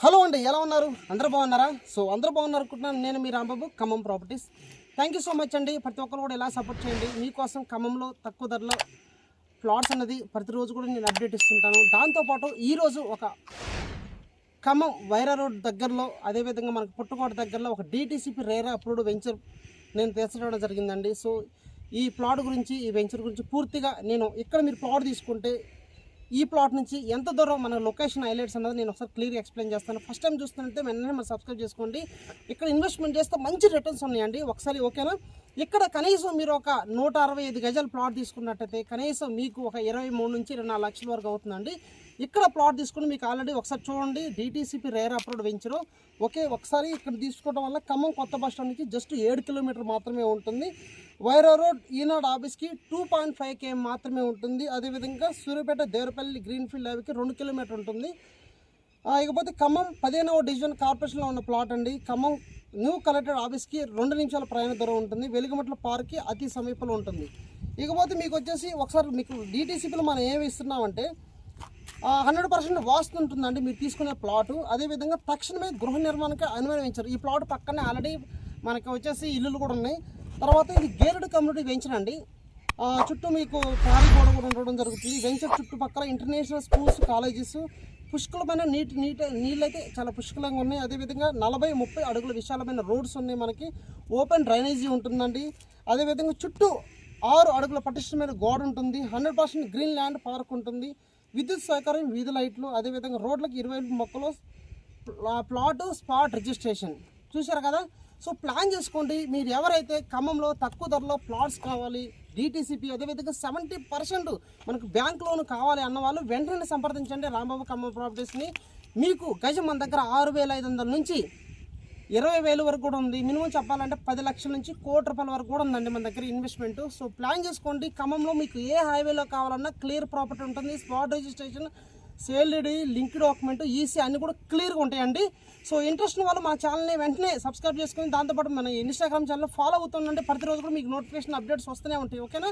Hello అండి, ఎలా ఉన్నారు? అందరూ బాగున్నారా? అందరూ బాగున్నారు అనుకుంటున్నాను. నేను మీ Rambabu, Khammam properties. Thank you so much అండి. ప్రతి ఒక్కరు కూడా ఇలా సపోర్ట్ చేయండి. మీకోసం ఖమ్మంలో తక్కువ ధరలో ప్లాట్స్ అన్నది ప్రతిరోజు కూడా నేను అప్డేట్ ఇస్తుంటాను. దాంతోపాటు ఈరోజు ఒక ఖమ్మం వైరా రోడ్ దగ్గరలో, అదేవిధంగా మనకు పుట్టుకోట దగ్గరలో ఒక DTCP రేరా అప్రూవ్డ్ వెంచర్ నేను తీసుకురావడం జరిగిందండి. ఈ ప్లాట్ గురించి, ఈ వెంచర్ గురించి పూర్తిగా నేను ఇక్కడ మీరు ప్లాట్ తీసుకుంటే ఈ ప్లాట్ నుంచి ఎంత దూరం మన లొకేషన్ హైలైట్స్ అన్నది నేను ఒకసారి క్లియర్గా ఎక్స్ప్లెయిన్ చేస్తాను. ఫస్ట్ టైం చూస్తుంటే వెంటనే మనం సబ్స్క్రైబ్ చేసుకోండి. ఇక్కడ ఇన్వెస్ట్మెంట్ చేస్తే మంచి రిటర్న్స్ ఉన్నాయండి. ఒకసారి ఓకేనా? ఇక్కడ కనీసం మీరు ఒక 165 గజాల ప్లాట్ తీసుకున్నట్టయితే కనీసం మీకు ఒక 23 నుంచి 24 లక్షల వరకు అవుతుందండి. ఇక్కడ ప్లాట్ తీసుకుని మీకు ఆల్రెడీ ఒకసారి చూడండి, DTCP RERA approved venture. Okay, ఒకసారి ఇక్కడ తీసుకోవడం వల్ల ఖమ్మం కొత్త బస్ స్టాండ్ నుంచి జస్ట్ 7 కిలోమీటర్ మాత్రమే ఉంటుంది. వైరా రోడ్ ఈనాడు ఆఫీస్కి 2.5 km మాత్రమే ఉంటుంది. అదేవిధంగా సూర్యాపేట దేవరపల్లి గ్రీన్ఫీల్డ్ హైవేకి 2 కిలోమీటర్ ఉంటుంది. ఇకపోతే ఖమ్మం 15వ డివిజన్ కార్పొరేషన్లో ఉన్న ప్లాట్ అండి. ఖమ్మం న్యూ కలెక్టర్ ఆఫీస్కి 2 నిమిషాల ప్రయాణ దూరం ఉంటుంది. వెలుగుమట్ల పార్క్కి అతి సమీపంలో ఉంటుంది. ఇకపోతే మీకు వచ్చేసి ఒకసారి మీకు DTCPలో మనం ఏమి ఇస్తున్నామంటే 100% వాస్తు ఉంటుందండి మీరు తీసుకునే ప్లాటు. అదేవిధంగా తక్షణమే గృహ నిర్మాణానికి అనుమతించారు. ఈ ప్లాట్ పక్కనే ఆల్రెడీ మనకి వచ్చేసి ఇల్లులు కూడా ఉన్నాయి. తర్వాత ఇది గేటెడ్ కమ్యూనిటీ వెంచర్ అండి. చుట్టూ మీకు ప్రహరీ గోడ కూడా ఉండడం జరుగుతుంది. వెంచర్ చుట్టుపక్కల ఇంటర్నేషనల్ స్కూల్స్, కాలేజెస్, పుష్కలమైన నీళ్ళు అయితే చాలా పుష్కలంగా ఉన్నాయి. అదేవిధంగా 40-30 అడుగుల విశాలమైన రోడ్స్ ఉన్నాయి. మనకి ఓపెన్ డ్రైనేజీ ఉంటుందండి. అదేవిధంగా చుట్టూ 6 అడుగుల పటిష్టమైన గోడ ఉంటుంది. 100% గ్రీన్ ల్యాండ్ పార్క్ ఉంటుంది. విద్యుత్ సహకారం, వీధి లైట్లు, అదేవిధంగా రోడ్లకు 20 మొక్కలు, ప్లాట్ స్పాట్ రిజిస్ట్రేషన్. చూశారు కదా? ప్లాన్ చేసుకోండి. మీరు ఎవరైతే ఖమ్మంలో తక్కువ ధరలో ప్లాట్స్ కావాలి, DTCP, అదేవిధంగా 70% మనకు బ్యాంక్ లోన్ కావాలి అన్న వాళ్ళు వెంటనే సంప్రదించండి రాంబాబు ఖమ్మం ప్రాపర్టీస్ని. మీకు గజం మన దగ్గర 6,500 నుంచి 20,000 వరకు కూడా ఉంది. మినిమం చెప్పాలంటే 10 లక్షల నుంచి ₹1,00,00,000 వరకు కూడా ఉందండి మన దగ్గర ఇన్వెస్ట్మెంట్. ప్లాన్ చేసుకోండి. ఖమ్మంలో మీకు ఏ హైవేలో కావాలన్నా క్లియర్ ప్రాపర్టీ ఉంటుంది. Spot registration, sale deed, link document, EC అన్నీ కూడా క్లియర్గా ఉంటాయండి. ఇంట్రెస్ట్ వాళ్ళు మా ఛానల్ని వెంటనే సబ్స్క్రైబ్ చేసుకుని దాంతోపాటు మన ఇన్స్టాగ్రామ్ ఛానల్ ఫాలో అవుతుందంటే ప్రతిరోజు కూడా మీకు నోటిఫికేషన్ అప్డేట్స్ వస్తూనే ఉంటాయి. ఓకేనా?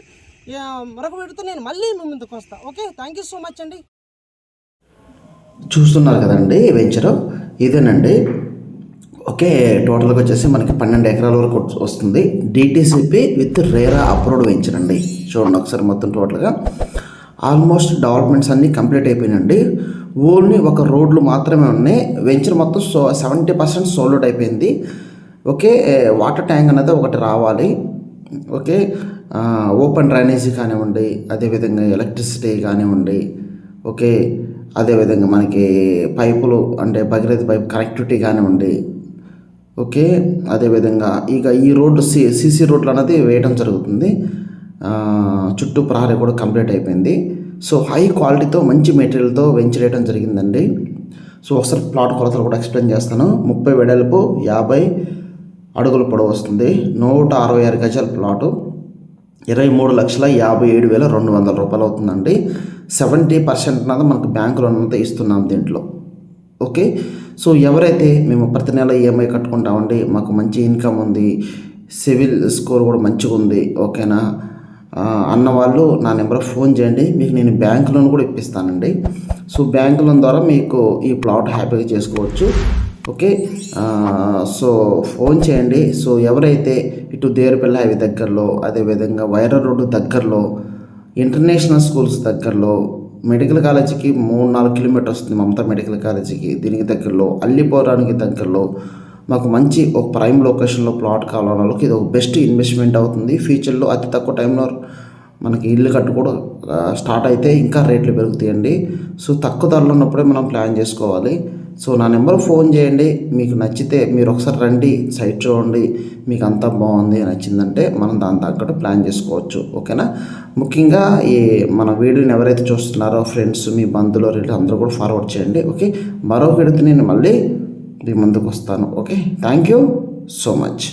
మరొక వీడియోతో నేను మళ్ళీ మీ ముందుకు వస్తాను. Okay, thank you so much అండి. చూస్తున్నారు కదండి వెంచరు ఇదేనండి. ఓకే, టోటల్గా వచ్చేసి మనకి 12 ఎకరాల వరకు వస్తుంది. DTCP with RERA approved venture అండి. చూడండి ఒకసారి మొత్తం టోటల్గా ఆల్మోస్ట్ డెవలప్మెంట్స్ అన్నీ కంప్లీట్ అయిపోయినండి. ఓన్లీ ఒక రోడ్లు మాత్రమే ఉన్నాయి. వెంచర్ మొత్తం 70% సోల్డ్ అవుట్ అయిపోయింది. ఓకే, వాటర్ ట్యాంక్ అనేది ఒకటి రావాలి. ఓకే, ఓపెన్ డ్రైనేజీ కానివ్వండి, అదేవిధంగా ఎలక్ట్రిసిటీ కానివ్వండి. ఓకే, అదేవిధంగా మనకి పైపులు అంటే భగీరథ పైప్ కనెక్టివిటీ కానివ్వండి. ఓకే, అదేవిధంగా ఇక ఈ రోడ్డు CC రోడ్లు అనేది వేయడం జరుగుతుంది. చుట్టూ ప్రహరీ కూడా కంప్లీట్ అయిపోయింది. హై క్వాలిటీతో మంచి మెటీరియల్తో వెంచర్ వేయడం జరిగిందండి. ఒకసారి ప్లాట్ కొలతలు కూడా ఎక్స్ప్లెయిన్ చేస్తాను. 30 వెడల్పు, 50 అడుగుల పొడవు వస్తుంది. 166 గజాల ప్లాటు, 23,57,200 రూపాయలు అవుతుందండి. 70% అన్నది మనకు బ్యాంకులో అంతా ఇస్తున్నాం దీంట్లో. ఓకే, ఎవరైతే మేము ప్రతి నెల EMI కట్టుకుంటామండి, మాకు మంచి ఇన్కమ్ ఉంది, సివిల్ స్కోర్ కూడా మంచిగా ఉంది, ఓకేనా అన్న వాళ్ళు నా నెంబర్ ఫోన్ చేయండి. మీకు నేను బ్యాంక్ లోన్ కూడా ఇప్పిస్తానండి. బ్యాంక్ లోన్ ద్వారా మీకు ఈ ప్లాట్ హ్యాపీగా చేసుకోవచ్చు. ఓకే, ఫోన్ చేయండి. ఎవరైతే ఇటు దేవరపల్లి హైవే దగ్గరలో, అదేవిధంగా వైరా రోడ్డు దగ్గరలో, ఇంటర్నేషనల్ స్కూల్స్ దగ్గరలో, మెడికల్ కాలేజీకి 3-4 కిలోమీటర్ వస్తుంది మమతా మెడికల్ కాలేజీకి, దీనికి దగ్గరలో, అల్లిపోరానికి దగ్గరలో మాకు మంచి ఒక ప్రైమ్ లొకేషన్లో ప్లాట్ కావాలన్న వాళ్ళకి ఇది ఒక బెస్ట్ ఇన్వెస్ట్మెంట్ అవుతుంది. ఫ్యూచర్లో అతి తక్కువ టైంలో మనకి ఇల్లు కట్టు కూడా స్టార్ట్ అయితే ఇంకా రేట్లు పెరుగుతాయండి. తక్కువ ధరలో ఉన్నప్పుడే మనం ప్లాన్ చేసుకోవాలి. నా నెంబర్ ఫోన్ చేయండి. మీకు నచ్చితే మీరు ఒకసారి రండి, సైట్ చూడండి, మీకు అంతా బాగుంది నచ్చిందంటే మనం దాని తగ్గట్టు ప్లాన్ చేసుకోవచ్చు. ఓకేనా? ముఖ్యంగా ఈ మన వీడియోని ఎవరైతే చూస్తున్నారో ఫ్రెండ్స్, మీ బంధువులు, రిలేటివ్స్ అందరూ కూడా ఫార్వర్డ్ చేయండి. ఓకే, మరో వీడియోతో నేను మళ్ళీ మీ ముందుకు వస్తాను. Okay, thank you so much.